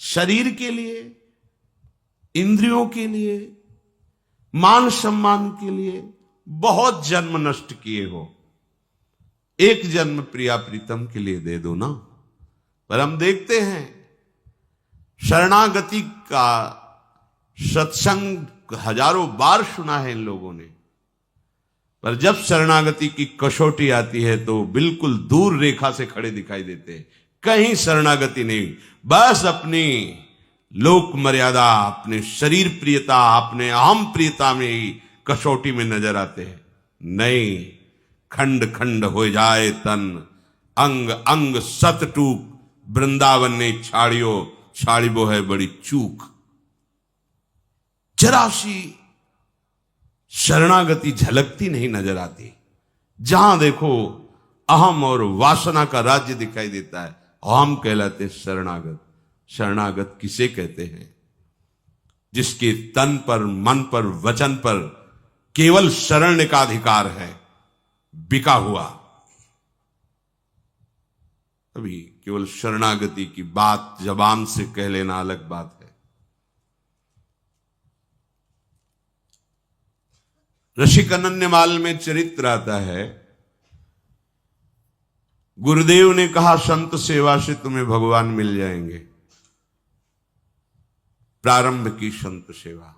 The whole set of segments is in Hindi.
शरीर के लिए, इंद्रियों के लिए, मान सम्मान के लिए बहुत जन्म नष्ट किए हो, एक जन्म प्रिया प्रीतम के लिए दे दो ना। पर हम देखते हैं शरणागति का सत्संग हजारों बार सुना है इन लोगों ने, पर जब शरणागति की कसौटी आती है तो बिल्कुल दूर रेखा से खड़े दिखाई देते हैं। कहीं शरणागति नहीं, बस अपनी लोक मर्यादा, अपने शरीर प्रियता, अपने अहम प्रियता में ही कसौटी में नजर आते हैं। नहीं, खंड खंड हो जाए तन, अंग अंग सत टूक, वृंदावन ने छाड़ियो, छाड़िबो है बड़ी चूक। जरा सी शरणागति झलकती नहीं नजर आती। जहां देखो अहम और वासना का राज्य दिखाई देता है। अहम कहलाते शरणागत। शरणागत किसे कहते हैं? जिसके तन पर, मन पर, वचन पर केवल शरण का अधिकार है, बिका हुआ। अभी केवल शरणागति की बात जबान से कह लेना अलग बात है। ऋषिक अनन्यमाल में चरित्र आता है, गुरुदेव ने कहा संत सेवा से तुम्हें भगवान मिल जाएंगे। प्रारंभ की संत सेवा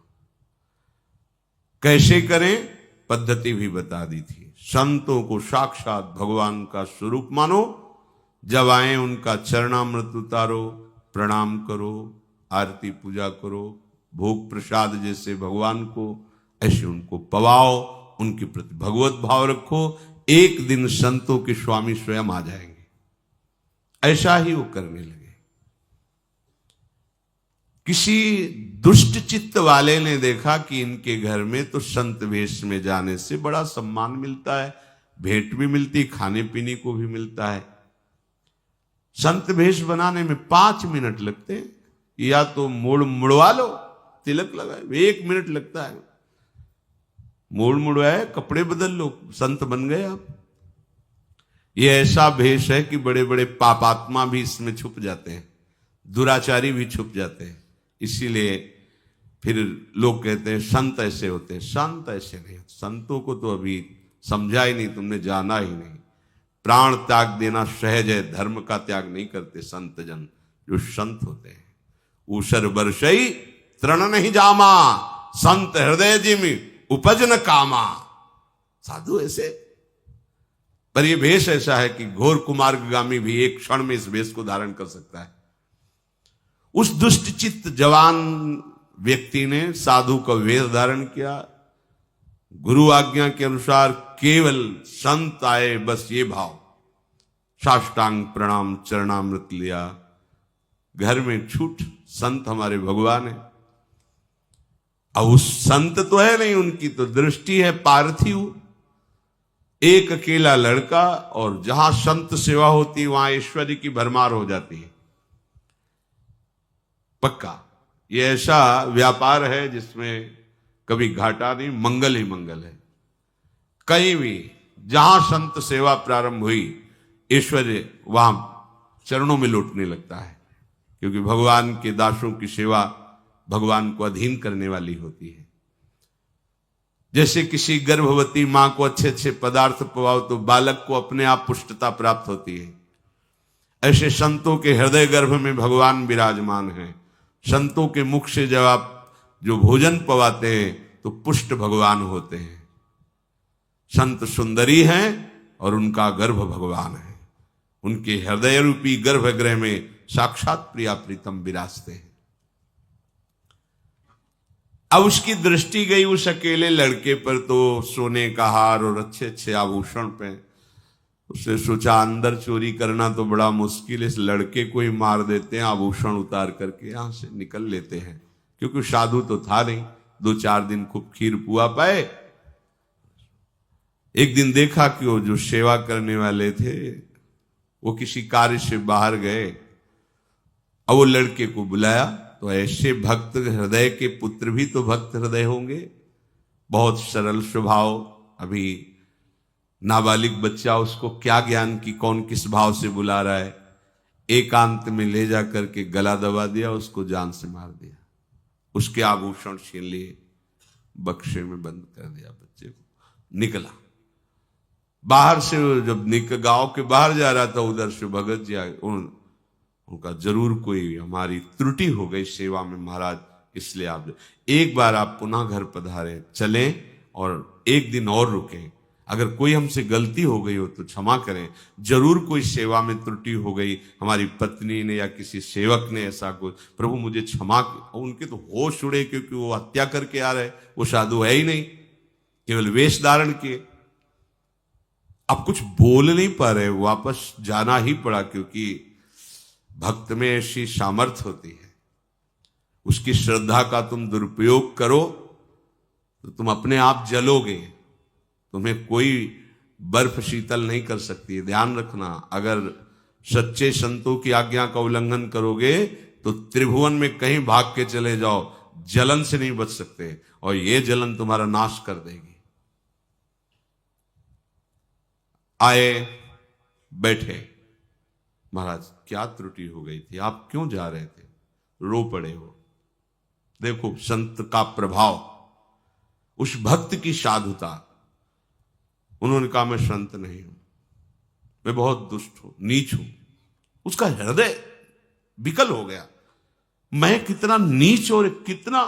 कैसे करें, पद्धति भी बता दी थी। संतों को साक्षात भगवान का स्वरूप मानो, जब आए उनका चरणामृत उतारो, प्रणाम करो, आरती पूजा करो, भोग प्रसाद जैसे भगवान को ऐसे उनको पवाओ, उनके प्रति भगवत भाव रखो। एक दिन संतों के स्वामी स्वयं आ जाएंगे। ऐसा ही वो करने लगे। किसी दुष्ट चित्त वाले ने देखा कि इनके घर में तो संत वेश में जाने से बड़ा सम्मान मिलता है, भेंट भी मिलती, खाने पीने को भी मिलता है। संत वेश बनाने में 5 मिनट लगते हैं, या तो मोड़ मुड़वा लो, तिलक लगाए, 1 मिनट लगता है। मोड़ मुड़वाए, कपड़े बदल लो, संत बन गए आप। ये ऐसा भेष है कि बड़े बड़े पापात्मा भी इसमें छुप जाते हैं, दुराचारी भी छुप जाते हैं। इसीलिए फिर लोग कहते हैं संत ऐसे होते हैं। संत ऐसे नहीं, संतों को तो अभी समझा ही नहीं, तुमने जाना ही नहीं। प्राण त्याग देना सहज है, धर्म का त्याग नहीं करते संत जन जो संत होते हैं। ऊसर बरसई तृण नहीं जामा, संत हृदय जिमि उपज न कामा। साधु ऐसे, पर यह भेष ऐसा है कि घोर कुमार्गामी भी एक क्षण में इस भेष को धारण कर सकता है। उस दुष्ट चित्त जवान व्यक्ति ने साधु का वेश धारण किया। गुरु आज्ञा के अनुसार केवल संत आए, बस ये भाव, साष्टांग प्रणाम, चरणामृत लिया, घर में छूट, संत हमारे भगवान है। अब उस संत तो है नहीं, उनकी तो दृष्टि है पार्थिव। एक अकेला लड़का, और जहां संत सेवा होती वहां ऐश्वर्य की भरमार हो जाती है। पक्का ये ऐसा व्यापार है जिसमें कभी घाटा नहीं, मंगल ही मंगल है। कहीं भी जहां संत सेवा प्रारंभ हुई, ऐश्वर्य वहां चरणों में लौटने लगता है, क्योंकि भगवान के दासों की सेवा भगवान को अधीन करने वाली होती है। जैसे किसी गर्भवती मां को अच्छे अच्छे पदार्थ पवाओ तो बालक को अपने आप पुष्टता प्राप्त होती है। ऐसे संतों के हृदय गर्भ में भगवान विराजमान है। संतों के मुख से जब आप जो भोजन पवाते हैं तो पुष्ट भगवान होते हैं। संत सुंदरी हैं और उनका गर्भ भगवान है। उनके हृदय रूपी गर्भगृह में साक्षात प्रिया प्रीतम विराजते हैं। अब उसकी दृष्टि गई उस अकेले लड़के पर, तो सोने का हार और अच्छे अच्छे आभूषण पे। उसने सोचा अंदर चोरी करना तो बड़ा मुश्किल है, इस लड़के को ही मार देते हैं, आभूषण उतार करके यहां से निकल लेते हैं। क्योंकि साधु तो था नहीं, 2-4 दिन खूब खीर पुआ पाए। एक दिन देखा कि वो जो सेवा करने वाले थे वो किसी कार्य से बाहर गए। अब वो लड़के को बुलाया, तो ऐसे भक्त हृदय के पुत्र भी तो भक्त हृदय होंगे, बहुत सरल स्वभाव। अभी नाबालिग बच्चा, उसको क्या ज्ञान की कौन किस भाव से बुला रहा है। एकांत में ले जा करके गला दबा दिया, उसको जान से मार दिया, उसके आभूषण छीन लिए, बक्से में बंद कर दिया, बच्चे को निकला। बाहर से जब गांव के बाहर जा रहा था, उधर से भगत जी आए, उनका जरूर कोई हमारी त्रुटि हो गई सेवा में महाराज, इसलिए आप एक बार आप पुनः घर पधारे, चलें और एक दिन और रुकें। अगर कोई हमसे गलती हो गई हो तो क्षमा करें, जरूर कोई सेवा में त्रुटि हो गई, हमारी पत्नी ने या किसी सेवक ने ऐसा कुछ, प्रभु मुझे क्षमा। उनके तो होश उड़े, क्योंकि वो हत्या करके आ रहे, वो साधु है ही नहीं, केवल वेश धारण किए। अब कुछ बोल नहीं पा रहे, वापस जाना ही पड़ा, क्योंकि भक्त में ऐसी सामर्थ्य होती है, उसकी श्रद्धा का तुम दुरुपयोग करो तो तुम अपने आप जलोगे, तुम्हें कोई बर्फ शीतल नहीं कर सकती है। ध्यान रखना, अगर सच्चे संतों की आज्ञा का उल्लंघन करोगे तो त्रिभुवन में कहीं भाग के चले जाओ, जलन से नहीं बच सकते, और ये जलन तुम्हारा नाश कर देगी। आए, बैठे, महाराज क्या त्रुटि हो गई थी, आप क्यों जा रहे थे, रो पड़े हो। देखो संत का प्रभाव, उस भक्त की साधुता। उन्होंने कहा मैं संत नहीं हूं, मैं बहुत दुष्ट हूं, नीच हूं। उसका हृदय विकल हो गया, मैं कितना नीच और कितना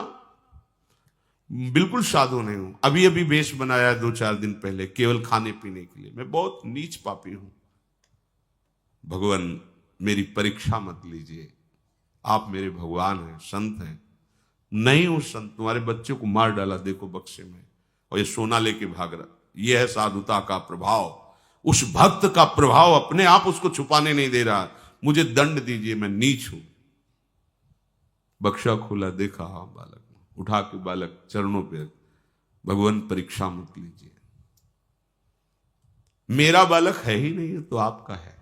बिल्कुल साधु नहीं हूं। अभी अभी वेश बनाया 2-4 दिन पहले, केवल खाने पीने के लिए, मैं बहुत नीच पापी हूं। भगवान मेरी परीक्षा मत लीजिए, आप मेरे भगवान हैं, संत हैं। नहीं हूं संत, तुम्हारे बच्चे को मार डाला देखो बक्से में, और ये सोना लेके भाग रहा। यह है साधुता का प्रभाव। उस भक्त का प्रभाव अपने आप उसको छुपाने नहीं दे रहा, मुझे दंड दीजिए, मैं नीच हूं। बक्सा खोला, देखा बालक, उठा के बालक चरणों पे, भगवान परीक्षा मत लीजिए, मेरा बालक है ही नहीं, तो आपका है,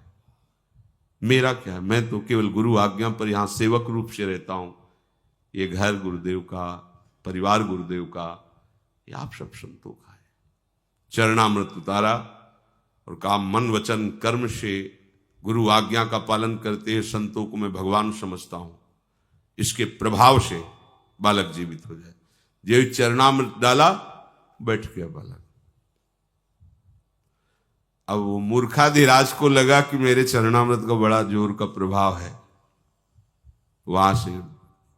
मेरा क्या है, मैं तो केवल गुरु आज्ञा पर यहां सेवक रूप से रहता हूं। ये घर गुरुदेव का, परिवार गुरुदेव का, ये आप सब संतों का है। चरणामृत उतारा और कहा मन वचन कर्म से गुरु आज्ञा का पालन करते हैं संतों को मैं भगवान समझता हूं, इसके प्रभाव से बालक जीवित हो जाए। जो चरणामृत डाला, बैठ गया बालक। अब वो मूर्खाधिराज को लगा कि मेरे चरणामृत का बड़ा जोर का प्रभाव है, वहां से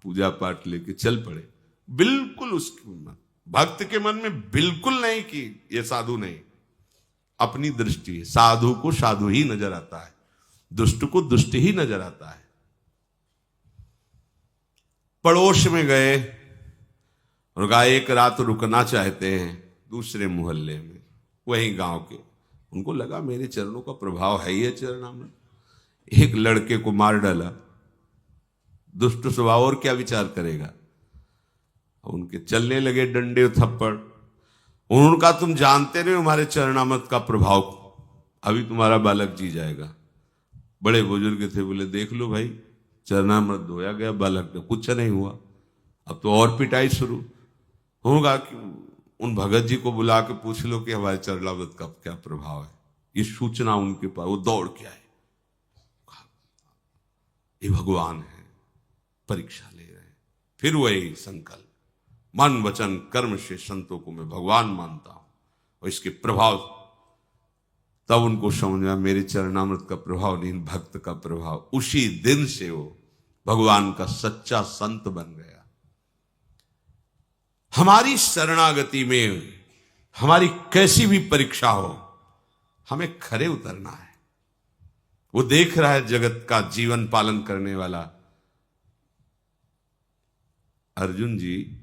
पूजा पाठ लेके चल पड़े। बिल्कुल उसके मन, भक्त के मन में बिल्कुल नहीं कि ये साधु नहीं, अपनी दृष्टि है। साधु को साधु ही नजर आता है, दुष्ट को दुष्ट ही नजर आता है। पड़ोस में गए और कहा एक रात रुकना चाहते हैं दूसरे मोहल्ले में, वहीं गांव के। उनको लगा मेरे चरणों का प्रभाव है ही है चरणामृत। एक लड़के को मार डाला, दुष्ट स्वभाव, और क्या विचार करेगा। उनके चलने लगे डंडे थप्पड़। उन्होंने कहा तुम जानते नहीं हमारे चरणामृत का प्रभाव, अभी तुम्हारा बालक जी जाएगा। बड़े बुजुर्ग थे, बोले देख लो भाई, चरणामृत धोया गया, बालक का कुछ नहीं हुआ, अब तो और पिटाई शुरू होगा। कि उन भगत जी को बुला के पूछ लो कि हमारे चरणामृत का क्या प्रभाव है। ये सूचना उनके पास, वो दौड़ के आए, ये भगवान है, परीक्षा ले रहे हैं। फिर वही संकल्प, मन वचन कर्म से संतों को मैं भगवान मानता हूं, और इसके प्रभाव। तब उनको समझ में मेरे चरणामृत का प्रभाव नहीं, भक्त का प्रभाव। उसी दिन से वो भगवान का सच्चा संत बन गया। हमारी शरणागति में हमारी कैसी भी परीक्षा हो, हमें खरे उतरना है। वो देख रहा है जगत का जीवन पालन करने वाला। अर्जुन जी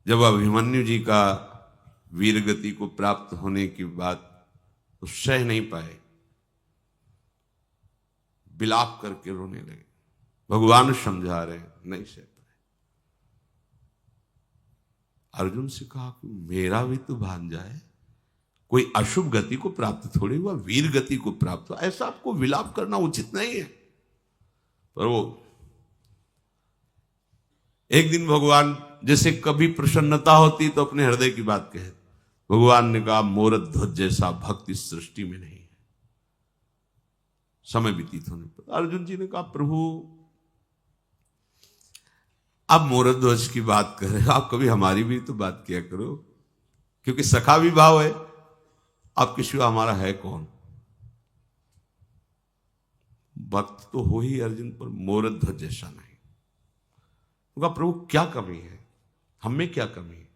जब अभिमन्यु जी का वीरगति को प्राप्त होने की बात तो सह नहीं पाए, विलाप करके रोने लगे। भगवान समझा रहे, नहीं सह पाए। अर्जुन से कहा कि मेरा भी तो भान जाए, कोई अशुभ गति को प्राप्त थोड़ी हुआ, वीर गति को प्राप्त हुआ, ऐसा आपको विलाप करना उचित नहीं है। पर वो एक दिन भगवान जैसे कभी प्रसन्नता होती तो अपने हृदय की बात कहे। भगवान ने कहा मोर ध्वज जैसा भक्त इस सृष्टि में नहीं है। समय व्यतीत होने पर अर्जुन जी ने कहा, प्रभु आप मोरध्वज ध्वज की बात कर रहे हो, आप कभी हमारी भी तो बात किया करो, क्योंकि सखा भी भाव है, आपके सिवा हमारा है कौन। भक्त तो हो ही अर्जुन, पर मोरध्वज ध्वज जैसा नहीं। कहा, प्रभु क्या कमी है, हम में क्या कमी है।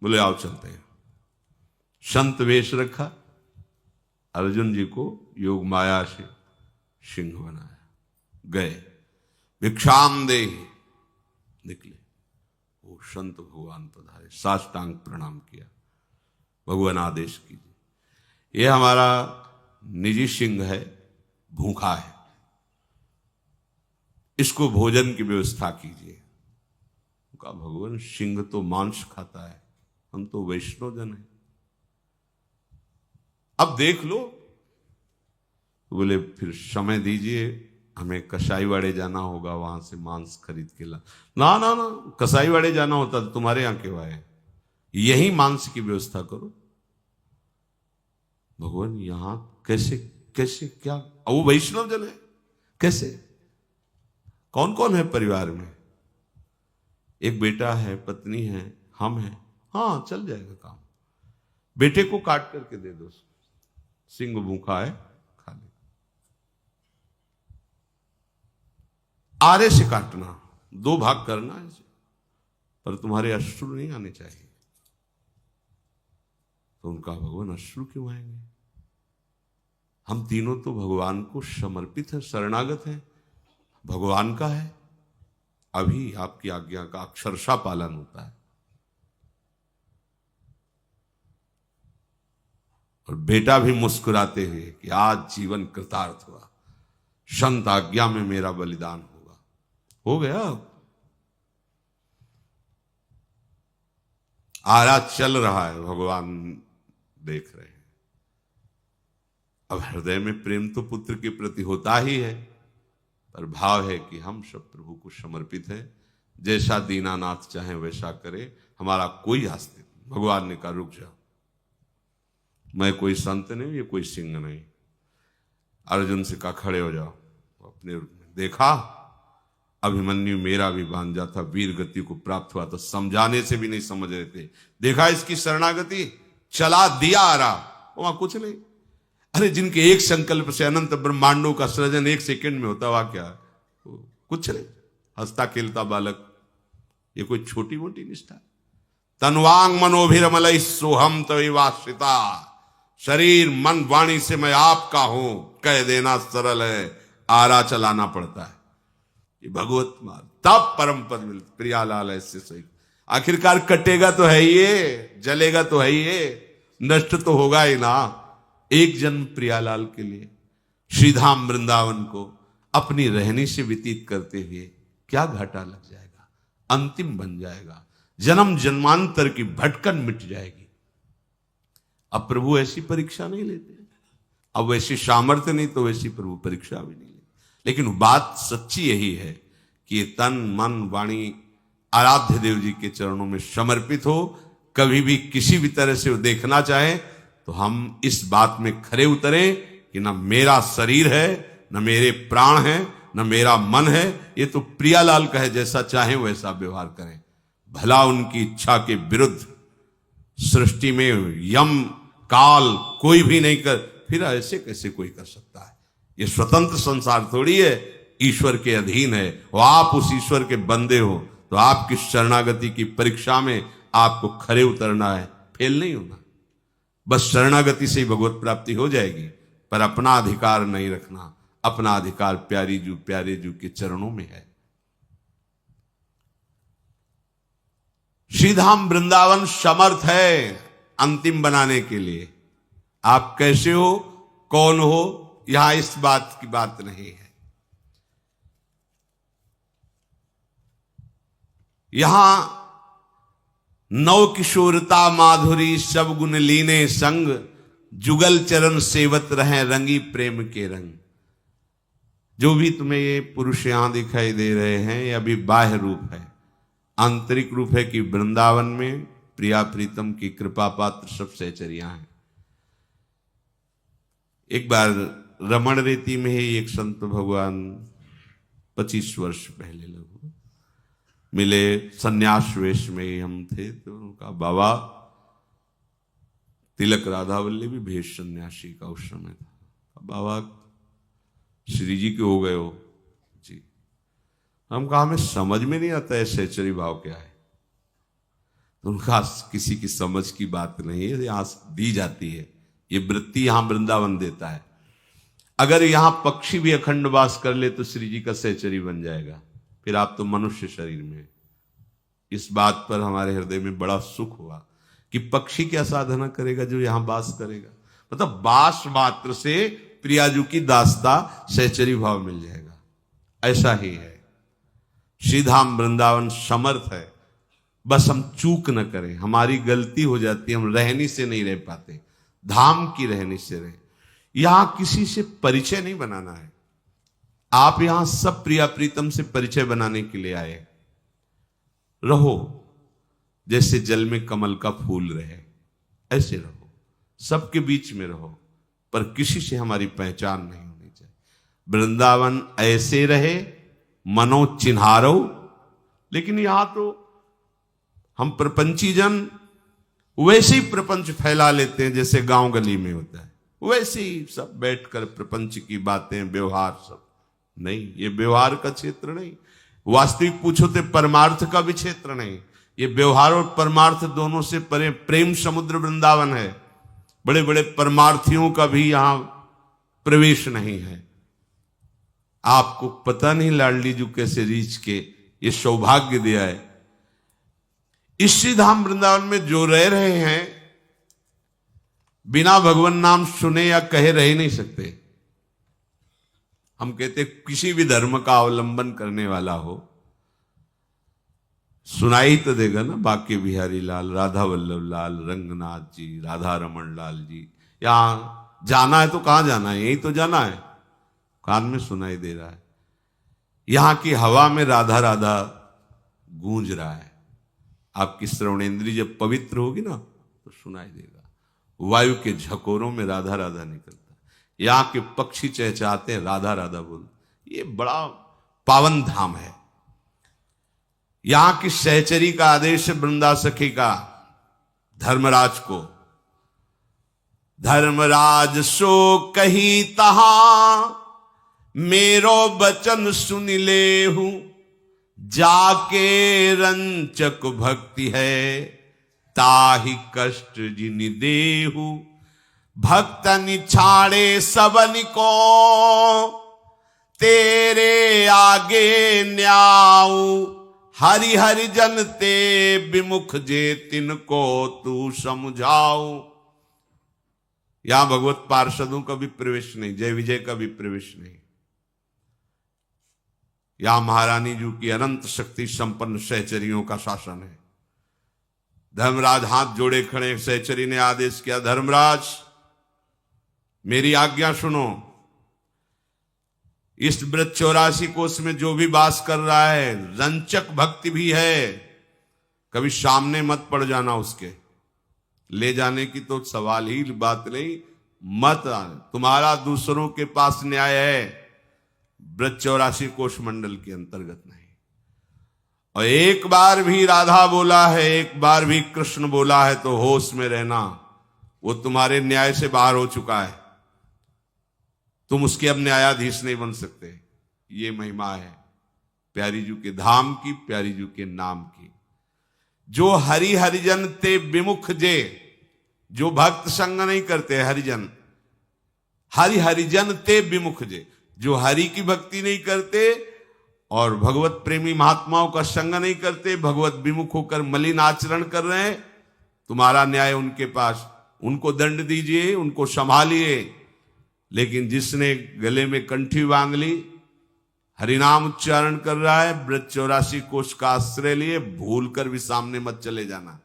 बोले आओ चलते हैं। संत वेश रखा, अर्जुन जी को योग माया से सिंह बनाया, गए भिक्षाम दे, निकले। वो संत भगवान पधारे, साष्टांग प्रणाम किया, भगवान आदेश कीजिए, ये हमारा निजी सिंह है, भूखा है, इसको भोजन की व्यवस्था कीजिए। कहा, भगवान सिंह तो मांस खाता है, हम तो वैष्णव जन हैं, अब देख लो। बोले फिर समय दीजिए, हमें कसाईवाड़े जाना होगा, वहां से मांस खरीद के ला। ना ना ना, कसाईवाड़े जाना होता तो तुम्हारे यहां क्यों आए, यही मांस की व्यवस्था करो। भगवान यहां कैसे कैसे क्या, वो वैष्णव जन है, कैसे, कौन कौन है परिवार में, एक बेटा है, पत्नी है, हम हैं, हाँ चल जाएगा काम, बेटे को काट करके दे दो, सिंह भूखा है खा ले। आरे से काटना, दो भाग करना है, पर तुम्हारे अश्रु नहीं आने चाहिए। तो उनका, भगवान अश्रु क्यों आएंगे, हम तीनों तो भगवान को समर्पित है, शरणागत है, भगवान का है, अभी आपकी आज्ञा का अक्षरशः पालन होता है। और बेटा भी मुस्कुराते हुए कि आज जीवन कृतार्थ हुआ, संत आज्ञा में मेरा बलिदान होगा, हो गया। आरा चल रहा है, भगवान देख रहे हैं। अब हृदय में प्रेम तो पुत्र के प्रति होता ही है, पर भाव है कि हम सब प्रभु को समर्पित हैं, जैसा दीनानाथ चाहे वैसा करे, हमारा कोई आस्ते नहीं। भगवान ने कहा, रुक जाओ, मैं कोई संत नहीं, ये कोई सिंह नहीं। अर्जुन से कहा, खड़े हो जाओ। अपने देखा, अभिमन्यु मेरा भी भांजा था, वीर गति को प्राप्त हुआ, तो समझाने से भी नहीं समझ रहे थे। देखा इसकी शरणागति, चला दिया आ रहा, वहां कुछ नहीं। अरे जिनके एक संकल्प से अनंत ब्रह्मांडों का सृजन एक सेकंड में होता, वहां क्या कुछ नहीं, हंसता खेलता बालक, ये कोई छोटी मोटी निष्ठा। तन्वांग मनोभिरमल सोहम तविवाश्रिता, शरीर मन वाणी से मैं आपका हूं कह देना सरल है, आरा चलाना पड़ता है। ये भगवत मार्ग, तब परम पद मिलता। प्रियालाल ऐसे सही, आखिरकार कटेगा तो है ये, जलेगा तो है ये, नष्ट तो होगा ही ना। एक जन्म प्रियालाल के लिए श्रीधाम वृंदावन को अपनी रहनी से व्यतीत करते हुए क्या घाटा लग जाएगा, अंतिम बन जाएगा, जन्म जन्मांतर की भटकन मिट जाएगी। अब प्रभु ऐसी परीक्षा नहीं लेते, अब वैसी सामर्थ्य नहीं तो वैसी प्रभु परीक्षा भी नहीं लेते। लेकिन बात सच्ची यही है कि ये तन मन वाणी आराध्य देव जी के चरणों में समर्पित हो, कभी भी किसी भी तरह से वो देखना चाहे तो हम इस बात में खरे उतरें कि न मेरा शरीर है, न मेरे प्राण है, न मेरा मन है, ये तो प्रियालाल कहे जैसा चाहे वैसा व्यवहार करें, भला उनकी इच्छा के विरुद्ध सृष्टि में यम काल कोई भी नहीं कर, फिर ऐसे कैसे कोई कर सकता है। ये स्वतंत्र संसार थोड़ी है, ईश्वर के अधीन है, और आप उस ईश्वर के बंदे हो, तो आपकी शरणागति की परीक्षा में आपको खरे उतरना है, फेल नहीं होना। बस शरणागति से ही भगवत प्राप्ति हो जाएगी, पर अपना अधिकार नहीं रखना। अपना अधिकार प्यारे जू के चरणों में है। श्रीधाम वृंदावन समर्थ है अंतिम बनाने के लिए। आप कैसे हो, कौन हो, यहां इस बात की बात नहीं है। यहां नव किशोरता माधुरी सब गुण लीने संग, जुगल चरण सेवत रहे रंगी प्रेम के रंग। जो भी तुम्हें ये पुरुष यहां दिखाई दे रहे हैं, ये अभी बाह्य रूप है। आंतरिक रूप है कि वृंदावन में प्रिया प्रीतम की कृपा पात्र सब सहचरियां हैं। एक बार रमण रेती में ही एक संत भगवान 25 वर्ष पहले लगभग मिले, सन्यास वेश में ही हम थे। तो उनका बाबा तिलक राधा वल्लभी भेष सन्यासी का उस समय था। बाबा श्री जी के हो गए हो जी। हम कहा हमें समझ में नहीं आता है सहचरी भाव क्या है। तो उनका किसी की समझ की बात नहीं है, यहां दी जाती है ये वृत्ति, यहां वृंदावन देता है। अगर यहां पक्षी भी अखंड वास कर ले तो श्री जी का सहचरी बन जाएगा, फिर आप तो मनुष्य शरीर में। इस बात पर हमारे हृदय में बड़ा सुख हुआ कि पक्षी क्या साधना करेगा जो यहां वास करेगा। मतलब वास मात्र से प्रियाजू की दास्ता सहचरी भाव मिल जाएगा। ऐसा ही है, श्रीधाम वृंदावन समर्थ है, बस हम चूक न करें। हमारी गलती हो जाती है, हम रहनी से नहीं रह पाते, धाम की रहनी से रहे। यहां किसी से परिचय नहीं बनाना है। आप यहां सब प्रिया प्रीतम से परिचय बनाने के लिए आए। रहो जैसे जल में कमल का फूल रहे, ऐसे रहो, सबके बीच में रहो, पर किसी से हमारी पहचान नहीं होनी चाहिए। वृंदावन ऐसे रहे, मनो चिन्हारो। लेकिन यहां तो हम प्रपंची जन वैसे ही प्रपंच फैला लेते हैं जैसे गांव गली में होता है, वैसे ही सब बैठकर प्रपंच की बातें, व्यवहार सब नहीं। ये व्यवहार का क्षेत्र नहीं, वास्तविक पूछो तो परमार्थ का भी क्षेत्र नहीं। ये व्यवहार और परमार्थ दोनों से परे प्रेम समुद्र वृंदावन है। बड़े बड़े परमार्थियों का भी यहां प्रवेश नहीं है। आपको पता नहीं लाडली जी कैसे रीछ के ये सौभाग्य दिया है। इस श्रीधाम वृंदावन में जो रह रहे हैं, बिना भगवान नाम सुने या कहे रह नहीं सकते। हम कहते किसी भी धर्म का अवलंबन करने वाला हो सुनाई तो देगा ना, बाके बिहारी लाल, राधा वल्लभ लाल, रंगनाथ जी, राधा रमन लाल जी। यहां जाना है तो कहां जाना है, यही तो जाना है, कान में सुनाई दे रहा है। यहां की हवा में राधा राधा गूंज रहा है। आपकी श्रवणेंद्री जब पवित्र होगी ना तो सुनाई देगा। वायु के झकोरों में राधा राधा निकलता है। यहां के पक्षी चहचहाते हैं, राधा राधा बोल। ये बड़ा पावन धाम है। यहां की सहचरी का आदेश है वृंदा सखी का धर्मराज को, धर्मराज सो कही तहां मेरो बचन सुन ले हूं, जाके रंचक भक्ति है ताहि कष्ट जिनि देहु, भक्तन छाड़े सबन को तेरे आगे न्याऊ, हरि हरि जन ते विमुख जे तिनको तू समझाऊ। यहां भगवत पार्षदों का भी प्रवेश नहीं, जय विजय का भी प्रवेश नहीं। यहां महारानी जी की अनंत शक्ति संपन्न सहचरियों का शासन है। धर्मराज हाथ जोड़े खड़े, सहचरी ने आदेश किया, धर्मराज मेरी आज्ञा सुनो। इस ब्रज 84 कोष में जो भी वास कर रहा है, रंचक भक्ति भी है, कभी सामने मत पड़ जाना उसके। ले जाने की तो सवाल ही बात नहीं, मत। तुम्हारा दूसरों के पास न्याय है, ब्रज 84 कोष मंडल के अंतर्गत नहीं। और एक बार भी राधा बोला है, एक बार भी कृष्ण बोला है तो होश में रहना, वो तुम्हारे न्याय से बाहर हो चुका है। तुम उसके अब न्यायाधीश नहीं बन सकते। ये महिमा है प्यारी जी के धाम की, प्यारी जी के नाम की। जो हरि हरिजन ते विमुख जे, जो भक्त संग नहीं करते, हरिजन, हरि हरिजन ते विमुख जे, जो हरि की भक्ति नहीं करते और भगवत प्रेमी महात्माओं का संग नहीं करते, भगवत विमुख होकर मलिन आचरण कर रहे हैं, तुम्हारा न्याय उनके पास। उनको दंड दीजिए, उनको संभालिए। लेकिन जिसने गले में कंठी बांध ली, हरिनाम उच्चारण कर रहा है, ब्रज 84 कोष का आश्रय लिए, भूल कर भी सामने मत चले जाना।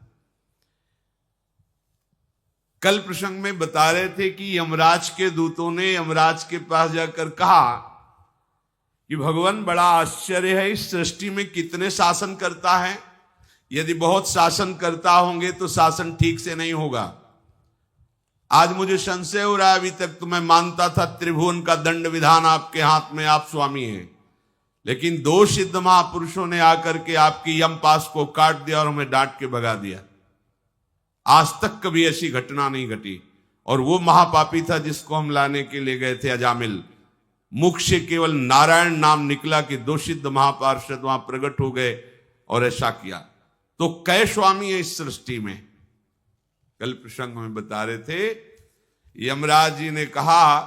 कल प्रसंग में बता रहे थे कि यमराज के दूतों ने यमराज के पास जाकर कहा कि भगवान बड़ा आश्चर्य है, इस सृष्टि में कितने शासन करता है, यदि बहुत शासन करता होंगे तो शासन ठीक से नहीं होगा। आज मुझे संशय हो रहा है, अभी तक तो मैं मानता था त्रिभुवन का दंड विधान आपके हाथ में, आप स्वामी हैं, लेकिन दो सिद्ध महापुरुषों ने आकर के आपकी यम पास को काट दिया और हमें डांट के भगा दिया। आज तक कभी ऐसी घटना नहीं घटी। और वो महापापी था जिसको हम लाने के लिए गए थे, अजामिल। मुख से केवल नारायण नाम निकला कि दो सिद्ध महापार्षद वहां प्रकट हो गए और ऐसा किया। तो कै स्वामी है इस सृष्टि में? कल प्रसंग में बता रहे थे, यमराज जी ने कहा,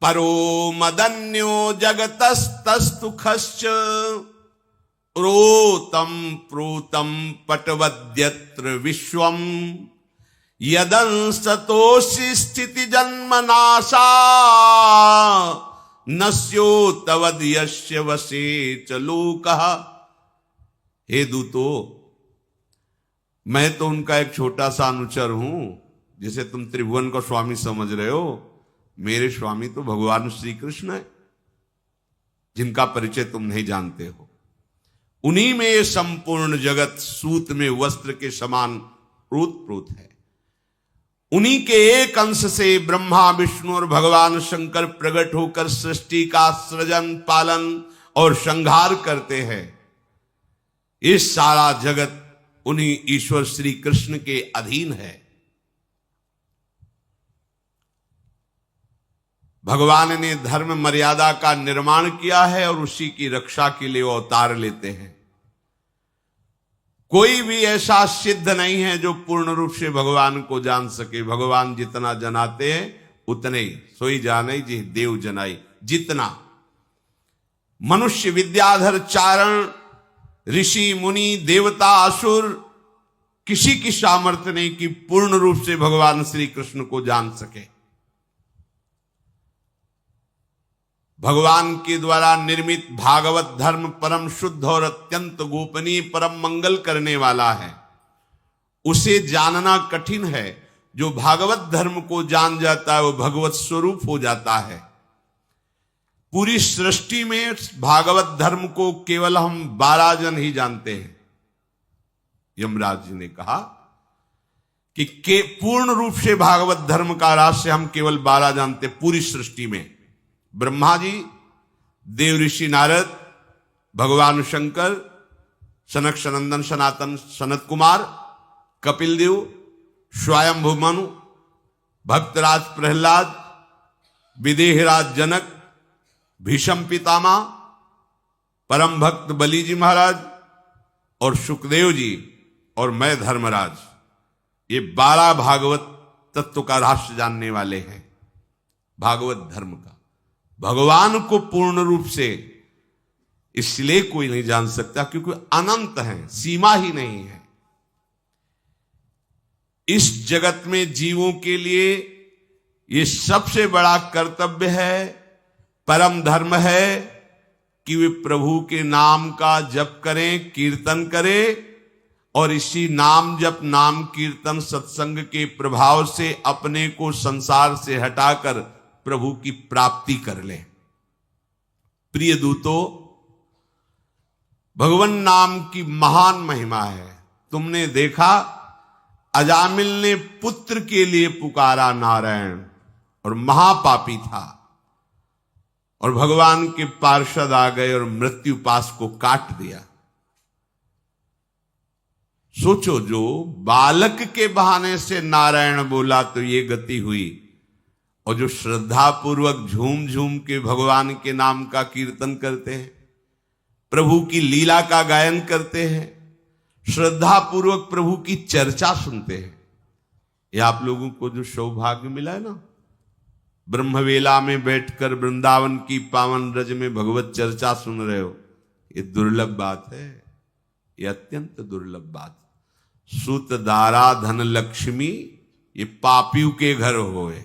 परो मदन्यो जगतस्तुखश्च रोतम प्रोतम पटवद्यत्र विश्वम यदंसतोषि स्थिति जन्मनाशा नस्यो तवद यस्य वशे च लोकः। हे दूतो, मैं तो उनका एक छोटा सा अनुचर हूं, जिसे तुम त्रिभुवन को स्वामी समझ रहे हो। मेरे स्वामी तो भगवान श्री कृष्ण है, जिनका परिचय तुम नहीं जानते हो। उन्हीं में ये संपूर्ण जगत सूत में वस्त्र के समान ओतप्रोत है। उन्हीं के एक अंश से ब्रह्मा विष्णु और भगवान शंकर प्रकट होकर सृष्टि का सृजन पालन और संहार करते हैं। ये सारा जगत उन्हीं ईश्वर श्री कृष्ण के अधीन है। भगवान ने धर्म मर्यादा का निर्माण किया है और उसी की रक्षा के लिए वो अवतार लेते हैं। कोई भी ऐसा सिद्ध नहीं है जो पूर्ण रूप से भगवान को जान सके। भगवान जितना जनाते हैं उतने ही, सोई जाने जी देव जनाई। जितना मनुष्य विद्याधर चारण ऋषि मुनि देवता असुर, किसी की सामर्थ्य नहीं कि पूर्ण रूप से भगवान श्री कृष्ण को जान सके। भगवान के द्वारा निर्मित भागवत धर्म परम शुद्ध और अत्यंत गोपनीय, परम मंगल करने वाला है। उसे जानना कठिन है। जो भागवत धर्म को जान जाता है वो भगवत स्वरूप हो जाता है। पूरी सृष्टि में भागवत धर्म को केवल हम 12 जन ही जानते हैं। यमराज जी ने कहा कि पूर्ण रूप से भागवत धर्म का रहस्य हम केवल 12 जानते पूरी सृष्टि में। ब्रह्मा जी, देव ऋषि नारद, भगवान शंकर, सनक सनंदन सनातन सनत कुमार, कपिल देव, स्वयंभु मनु, भक्तराज प्रहलाद, विदेहराज जनक, भीष्म पितामह, परम भक्त बलि जी महाराज और सुखदेव जी और मैं धर्मराज, ये 12 भागवत तत्व का रहस्य जानने वाले हैं। भागवत धर्म का भगवान को पूर्ण रूप से इसलिए कोई नहीं जान सकता क्योंकि अनंत है, सीमा ही नहीं है। इस जगत में जीवों के लिए ये सबसे बड़ा कर्तव्य है, परम धर्म है कि वे प्रभु के नाम का जप करें, कीर्तन करें और इसी नाम जप, नाम कीर्तन, सत्संग के प्रभाव से अपने को संसार से हटाकर प्रभु की प्राप्ति कर ले। प्रिय दूतों, भगवान नाम की महान महिमा है। तुमने देखा अजामिल ने पुत्र के लिए पुकारा नारायण और महापापी था और भगवान के पार्षद आ गए और मृत्यु पास को काट दिया। सोचो, जो बालक के बहाने से नारायण बोला तो ये गति हुई, और जो श्रद्धा पूर्वक झूम झूम के भगवान के नाम का कीर्तन करते हैं, प्रभु की लीला का गायन करते हैं, श्रद्धा पूर्वक प्रभु की चर्चा सुनते हैं, ये आप लोगों को जो सौभाग्य मिला है ना, ब्रह्मवेला में बैठकर वृंदावन की पावन रज में भगवत चर्चा सुन रहे हो, ये दुर्लभ बात है, ये अत्यंत दुर्लभ बात। सुत दारा धन लक्ष्मी ये पापियों के घर होए,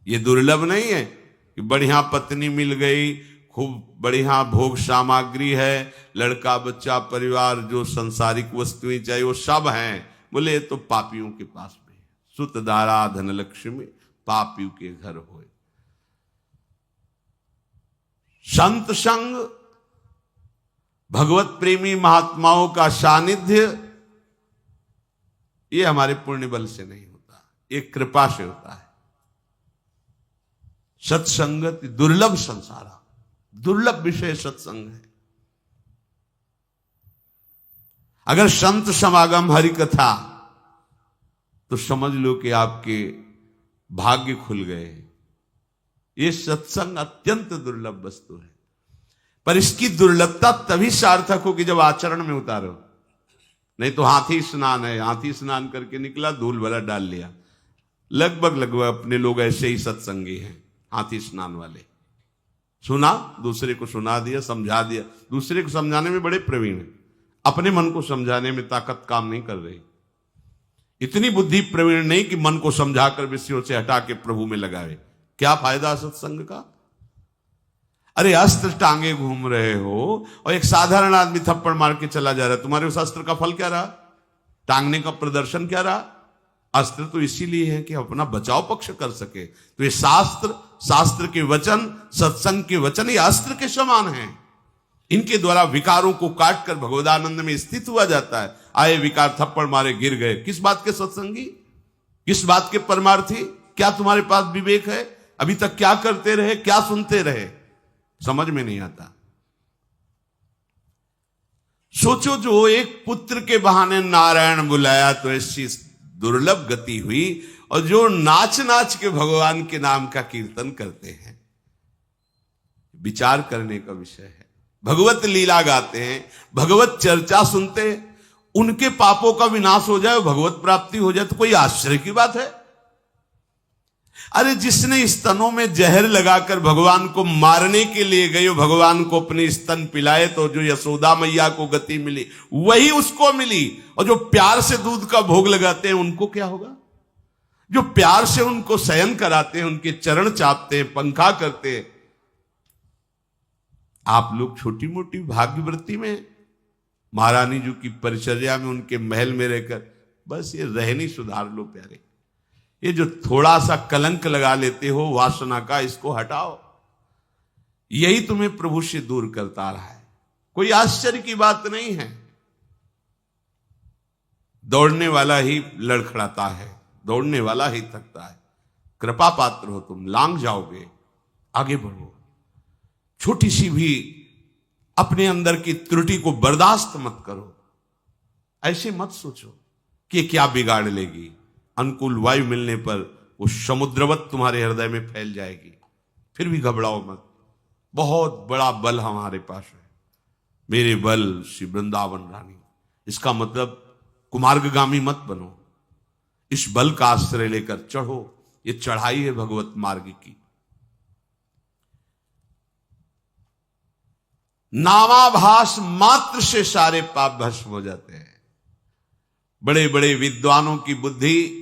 ये दुर्लभ नहीं है कि बढ़िया पत्नी मिल गई, खूब बढ़िया भोग सामग्री है, लड़का बच्चा परिवार जो संसारिक वस्तुएं चाहिए वो सब हैं, बोले तो पापियों के पास भी है। सुत दारा धन लक्ष्मी पापियों के घर होए। संत संग, भगवत प्रेमी महात्माओं का सानिध्य, ये हमारे पुण्य बल से नहीं होता, ये कृपा से होता है। सत्संगत दुर्लभ संसारा, दुर्लभ विषय सत्संग है। अगर संत समागम हरि कथा, तो समझ लो कि आपके भाग्य खुल गए। ये सत्संग अत्यंत दुर्लभ वस्तु है, पर इसकी दुर्लभता तभी सार्थक हो कि जब आचरण में उतारो। नहीं तो हाथी स्नान है, हाथी स्नान करके निकला, धूल भला डाल लिया। लगभग अपने लोग ऐसे ही सत्संगी हैं, हाथी स्नान वाले। सुना, दूसरे को सुना दिया, समझा दिया। दूसरे को समझाने में बड़े प्रवीण हैं, अपने मन को समझाने में ताकत काम नहीं कर रही। इतनी बुद्धि प्रवीण नहीं कि मन को समझाकर विषयों से हटा के प्रभु में लगावे। क्या फायदा सत्संग का? अरे अस्त्र टांगे घूम रहे हो और एक साधारण आदमी थप्पड़ मार के चला जा रहा है, तुम्हारे उस अस्त्र का फल क्या रहा? टांगने का प्रदर्शन क्या रहा? अस्त्र तो इसीलिए है कि अपना बचाव पक्ष कर सके। तो ये शास्त्र के वचन, सत्संग के वचन, ये अस्त्र के समान हैं। इनके द्वारा विकारों को काट कर भगवदानंद में स्थित हुआ जाता है। आए विकार, थप्पड़ मारे, गिर गए। किस बात के सत्संगी, किस बात के परमार्थी? क्या तुम्हारे पास विवेक है? अभी तक क्या करते रहे, क्या सुनते रहे? समझ में नहीं आता। सोचो, जो एक पुत्र के बहाने नारायण बुलाया तो ऐसी दुर्लभ गति हुई, और जो नाच नाच के भगवान के नाम का कीर्तन करते हैं, विचार करने का विषय है। भगवत लीला गाते हैं, भगवत चर्चा सुनते हैं, उनके पापों का विनाश हो जाए, भगवत प्राप्ति हो जाए, तो कोई आश्चर्य की बात है? अरे जिसने स्तनों में जहर लगाकर भगवान को मारने के लिए गए, भगवान को अपने स्तन पिलाए, तो जो यशोदा मैया को गति मिली वही उसको मिली। और जो प्यार से दूध का भोग लगाते हैं उनको क्या होगा? जो प्यार से उनको शयन कराते हैं, उनके चरण चापते हैं, पंखा करते हैं। आप लोग छोटी मोटी भाग्यवृत्ति में, महारानी जी की परिचर्या में, उनके महल में रहकर बस ये रहनी सुधार लो प्यारे। ये जो थोड़ा सा कलंक लगा लेते हो वासना का, इसको हटाओ। यही तुम्हें प्रभु से दूर करता रहा है। कोई आश्चर्य की बात नहीं है। दौड़ने वाला ही लड़खड़ाता है, दौड़ने वाला ही थकता है। कृपा पात्र हो तुम, लांग जाओगे, आगे बढ़ो। छोटी सी भी अपने अंदर की त्रुटि को बर्दाश्त मत करो। ऐसे मत सोचो कि क्या बिगाड़ लेगी। अनुकूल वायु मिलने पर वो समुद्रवत तुम्हारे हृदय में फैल जाएगी। फिर भी घबराओ मत, बहुत बड़ा बल हमारे पास है। मेरे बल श्री वृंदावन रानी। इसका मतलब कुमार्गगामी मत बनो, इस बल का आश्रय लेकर चढ़ो। ये चढ़ाई है भगवत मार्ग की। नामाभास मात्र से सारे पाप भस्म हो जाते हैं। बड़े बड़े विद्वानों की बुद्धि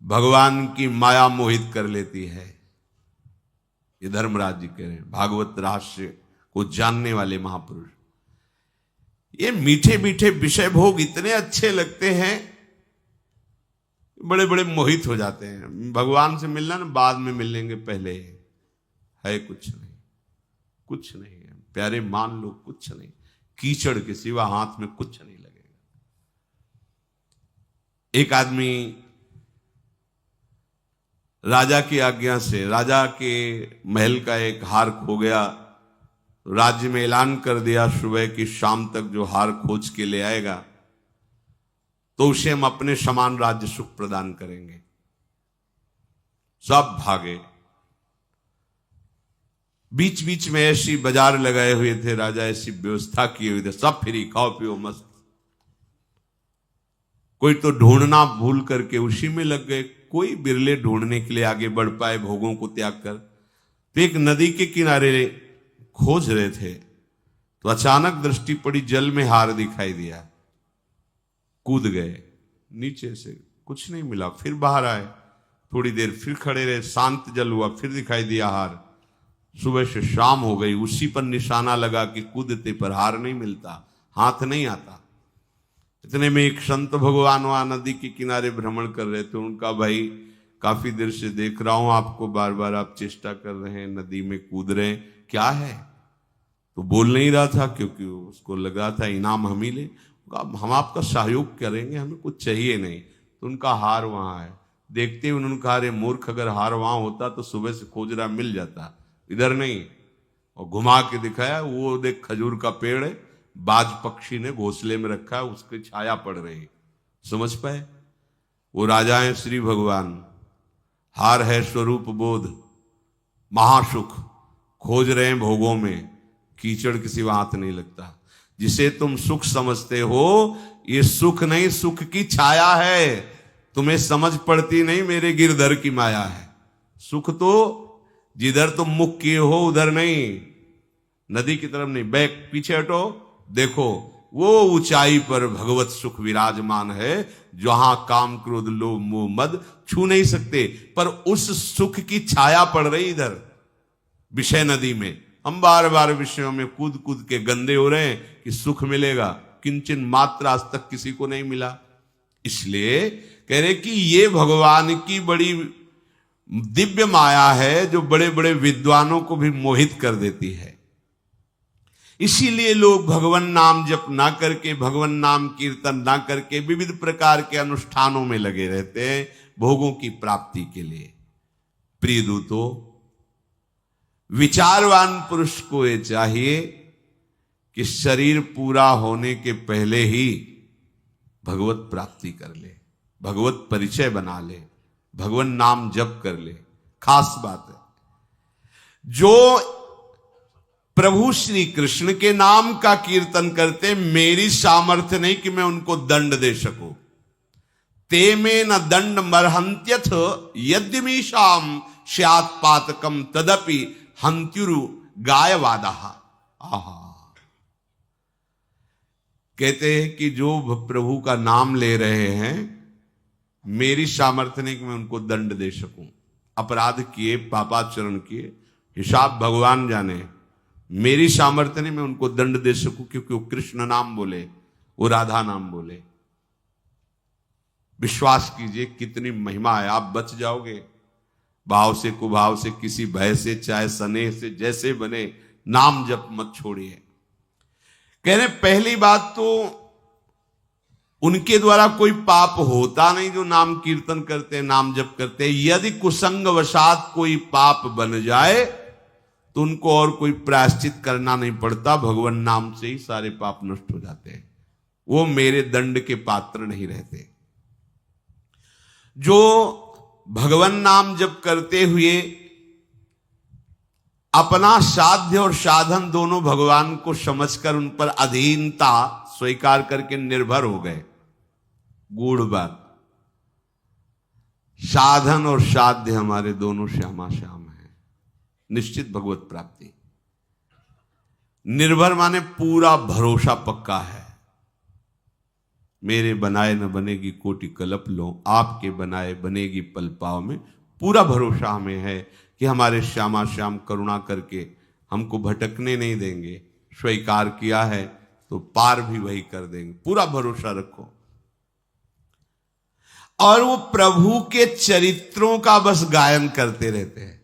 भगवान की माया मोहित कर लेती है। ये धर्मराज जी कह रहे हैं, भागवत रहस्य को जानने वाले महापुरुष। ये मीठे मीठे विषय भोग इतने अच्छे लगते हैं, बड़े बड़े मोहित हो जाते हैं। भगवान से मिलना ना, बाद में मिल लेंगे, पहले है कुछ नहीं, कुछ नहीं है प्यारे, मान लो कुछ नहीं। कीचड़ के सिवा हाथ में कुछ नहीं लगेगा। एक आदमी राजा की आज्ञा से, राजा के महल का एक हार खो गया। राज्य में ऐलान कर दिया सुबह की शाम तक जो हार खोज के ले आएगा तो उसे हम अपने समान राज्य सुख प्रदान करेंगे। सब भागे। बीच बीच में ऐसी बाजार लगाए हुए थे राजा, ऐसी व्यवस्था किए हुए थे, सब फ्री, खाओ पियो मस्त। कोई तो ढूंढना भूल करके उसी में लग गए। कोई बिरले ढूंढने के लिए आगे बढ़ पाए भोगों को त्याग कर। तो एक नदी के किनारे खोज रहे थे तो अचानक दृष्टि पड़ी, जल में हार दिखाई दिया। कूद गए नीचे से, कुछ नहीं मिला। फिर बाहर आए, थोड़ी देर फिर खड़े रहे, शांत जल हुआ, फिर दिखाई दिया हार। सुबह से शाम हो गई, उसी पर निशाना लगा कि कूदते पर हार नहीं मिलता, हाथ नहीं आता। इतने में एक संत भगवान वहां नदी के किनारे भ्रमण कर रहे थे। उनका, भाई काफी देर से देख रहा हूं आपको, बार बार आप चेष्टा कर रहे हैं, नदी में कूद रहे हैं, क्या है? तो बोल नहीं रहा था क्योंकि उसको लगा था इनाम हम ही ले। हम आपका सहयोग करेंगे, हमें कुछ चाहिए नहीं। तो उनका हार वहां है। देखते ही उन्होंने कहा, अरे मूर्ख, अगर हार वहां होता तो सुबह से खोज रहा मिल जाता, इधर नहीं। और घुमा के दिखाया, वो देख खजूर का पेड़ है, बाज पक्षी ने घोंसले में रखा है, उसकी छाया पड़ रही। समझ पाए? वो राजा है श्री भगवान, हार है स्वरूप बोध, महासुख खोज रहे हैं भोगों में, कीचड़ किसी हाथ नहीं लगता। जिसे तुम सुख समझते हो, ये सुख नहीं, सुख की छाया है, तुम्हें समझ पड़ती नहीं, मेरे गिरधर की माया है। सुख तो जिधर तुम मुख किए हो उधर नहीं, नदी की तरफ नहीं, बैक पीछे हटो, देखो वो ऊंचाई पर भगवत सुख विराजमान है, जहां काम क्रोध लोभ मोह मद छू नहीं सकते, पर उस सुख की छाया पड़ रही इधर विषय नदी में। हम बार बार विषयों में कूद कूद के गंदे हो रहे हैं कि सुख मिलेगा, किंचन मात्र आज तक किसी को नहीं मिला। इसलिए कह रहे कि ये भगवान की बड़ी दिव्य माया है, जो बड़े बड़े विद्वानों को भी मोहित कर देती है। इसीलिए लोग भगवान नाम जप ना करके, भगवान नाम कीर्तन ना करके विविध प्रकार के अनुष्ठानों में लगे रहते हैं भोगों की प्राप्ति के लिए। प्रिय दूतों, विचारवान पुरुष को ये चाहिए कि शरीर पूरा होने के पहले ही भगवत प्राप्ति कर ले, भगवत परिचय बना ले, भगवान नाम जप कर ले। खास बात है, जो प्रभु श्री कृष्ण के नाम का कीर्तन करते, मेरी सामर्थ्य नहीं कि मैं उनको दंड दे सकूं। ते में न दंड मरहंत्यथ यद्यमीशाम स्यात् पातकम तदपि हंत्युरु गायवादाः। आहा, कहते हैं कि जो प्रभु का नाम ले रहे हैं, मेरी सामर्थ्य नहीं कि मैं उनको दंड दे सकूं। अपराध किए, पापाचरण किए, हिसाब भगवान जाने, मेरी सामर्थ्य नहीं मैं उनको दंड दे सकूं, क्योंकि वो कृष्ण नाम बोले, वो राधा नाम बोले। विश्वास कीजिए कितनी महिमा है, आप बच जाओगे। भाव से कुभाव से, किसी भय से, चाहे स्नेह से, जैसे बने नाम जप मत छोड़िए। कह रहे पहली बात तो उनके द्वारा कोई पाप होता नहीं जो नाम कीर्तन करते, नाम जप करते। यदि कुसंग वशात कोई पाप बन जाए तो उनको और कोई प्रायश्चित करना नहीं पड़ता, भगवान नाम से ही सारे पाप नष्ट हो जाते हैं, वो मेरे दंड के पात्र नहीं रहते। जो भगवान नाम जप करते हुए अपना साध्य और साधन दोनों भगवान को समझकर उन पर अधीनता स्वीकार करके निर्भर हो गए, गूढ़ बात, साधन और साध्य हमारे दोनों श्यामा श्याम है, निश्चित भगवत प्राप्ति। निर्भर माने पूरा भरोसा पक्का है। मेरे बनाए न बनेगी कोटि कल्प लो, आपके बनाए बनेगी पल पाव में। पूरा भरोसा हमें है कि हमारे श्यामा श्याम करुणा करके हमको भटकने नहीं देंगे, स्वीकार किया है तो पार भी वही कर देंगे, पूरा भरोसा रखो। और वो प्रभु के चरित्रों का बस गायन करते रहते हैं।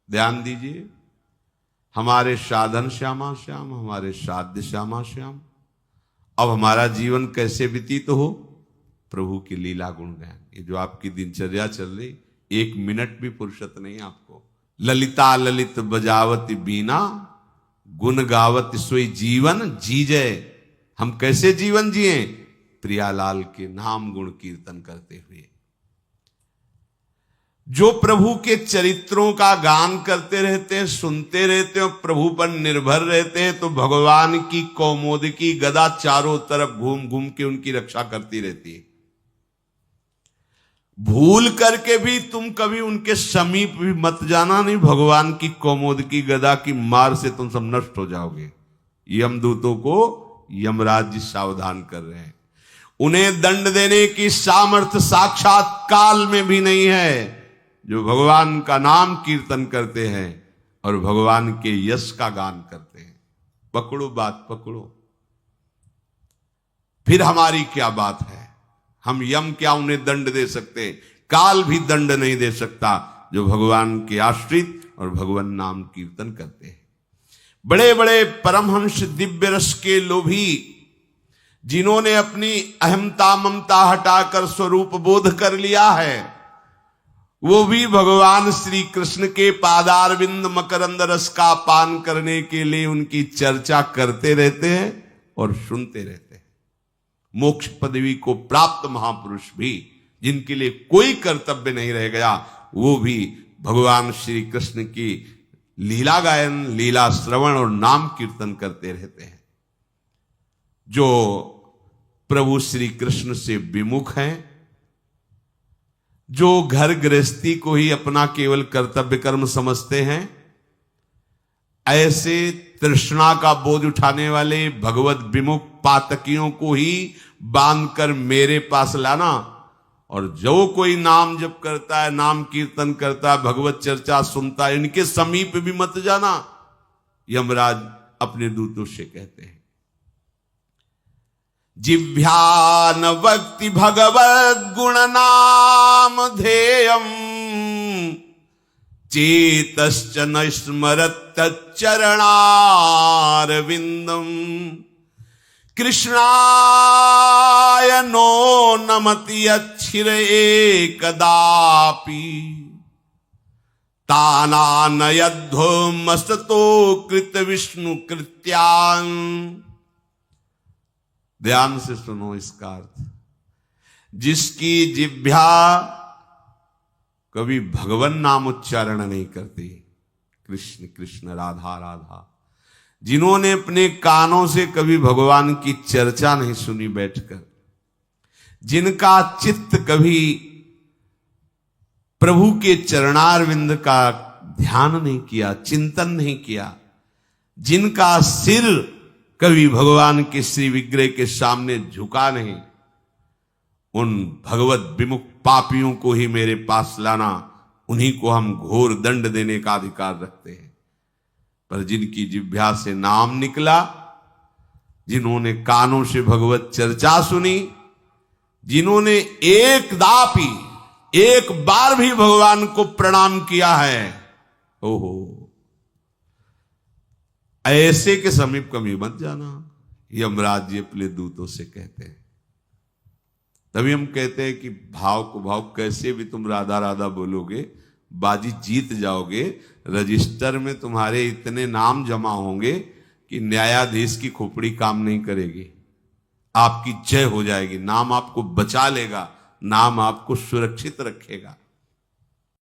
ध्यान दीजिए, हमारे साधन श्यामा श्याम, हमारे साध्य श्यामा श्याम। अब हमारा जीवन कैसे व्यतीत हो? प्रभु की लीला गुण गायन। ये जो आपकी दिनचर्या चल रही, एक मिनट भी फुर्सत नहीं आपको। ललिता ललित बजावती बीना, गुण गावत सोई जीवन जीजय। हम कैसे जीवन जिए? प्रियालाल के नाम गुण कीर्तन करते हुए। जो प्रभु के चरित्रों का गान करते रहते हैं, सुनते रहते हैं, प्रभु पर निर्भर रहते हैं, तो भगवान की कौमोदकी गदा चारों तरफ घूम घूम के उनकी रक्षा करती रहती है। भूल करके भी तुम कभी उनके समीप भी मत जाना, नहीं भगवान की कौमोदकी गदा की मार से तुम सब नष्ट हो जाओगे। यमदूतों को यमराज जी सावधान कर रहे हैं। उन्हें दंड देने की सामर्थ्य साक्षात काल में भी नहीं है। जो भगवान का नाम कीर्तन करते हैं और भगवान के यश का गान करते हैं, पकड़ो बात, पकड़ो। फिर हमारी क्या बात है? हम यम क्या उन्हें दंड दे सकते? काल भी दंड नहीं दे सकता जो भगवान के आश्रित और भगवान नाम कीर्तन करते हैं। बड़े बड़े परमहंस दिव्य रस के लोभी जिन्होंने अपनी अहमता ममता हटाकर स्वरूप बोध कर लिया है, वो भी भगवान श्री कृष्ण के पादारविंद मकरंद रस का पान करने के लिए उनकी चर्चा करते रहते हैं और सुनते रहते हैं। मोक्ष पदवी को प्राप्त महापुरुष भी, जिनके लिए कोई कर्तव्य नहीं रह गया, वो भी भगवान श्री कृष्ण की लीला गायन, लीला श्रवण और नाम कीर्तन करते रहते हैं। जो प्रभु श्री कृष्ण से विमुख हैं, जो घर गृहस्थी को ही अपना केवल कर्तव्य कर्म समझते हैं, ऐसे तृष्णा का बोझ उठाने वाले भगवत विमुख पातकियों को ही बांधकर मेरे पास लाना, और जो कोई नाम जप करता है, नाम कीर्तन करता है, भगवत चर्चा सुनता है, इनके समीप भी मत जाना, यमराज अपने दूतों से कहते हैं। जिह्वान वक्ति भगवद गुण नाम ध्येयम चेतश्च न स्मरत् चरणारविंदम कृष्णाय नो नमति अच्छिर एकदापि तानानयद्धो मस्ततो कृत विष्णु कृत्यां। ध्यान से सुनो इसका अर्थ। जिसकी जिह्वा कभी भगवान नाम उच्चारण नहीं करती, कृष्ण कृष्ण राधा राधा, जिन्होंने अपने कानों से कभी भगवान की चर्चा नहीं सुनी बैठकर, जिनका चित्त कभी प्रभु के चरणारविंद का ध्यान नहीं किया, चिंतन नहीं किया, जिनका सिर कभी भगवान के श्री विग्रह के सामने झुका नहीं, उन भगवत विमुख पापियों को ही मेरे पास लाना, उन्हीं को हम घोर दंड देने का अधिकार रखते हैं। पर जिनकी जिह्वा से नाम निकला, जिन्होंने कानों से भगवत चर्चा सुनी, जिन्होंने एकदापि एक बार भी भगवान को प्रणाम किया है, ओहो, ऐसे के समीप कभी मत जाना, यमराज जी अपने दूतों से कहते हैं। तभी हम कहते हैं कि भाव को भाव, कैसे भी तुम राधा राधा बोलोगे, बाजी जीत जाओगे, रजिस्टर में तुम्हारे इतने नाम जमा होंगे कि न्यायाधीश की खोपड़ी काम नहीं करेगी, आपकी जय हो जाएगी, नाम आपको बचा लेगा, नाम आपको सुरक्षित रखेगा।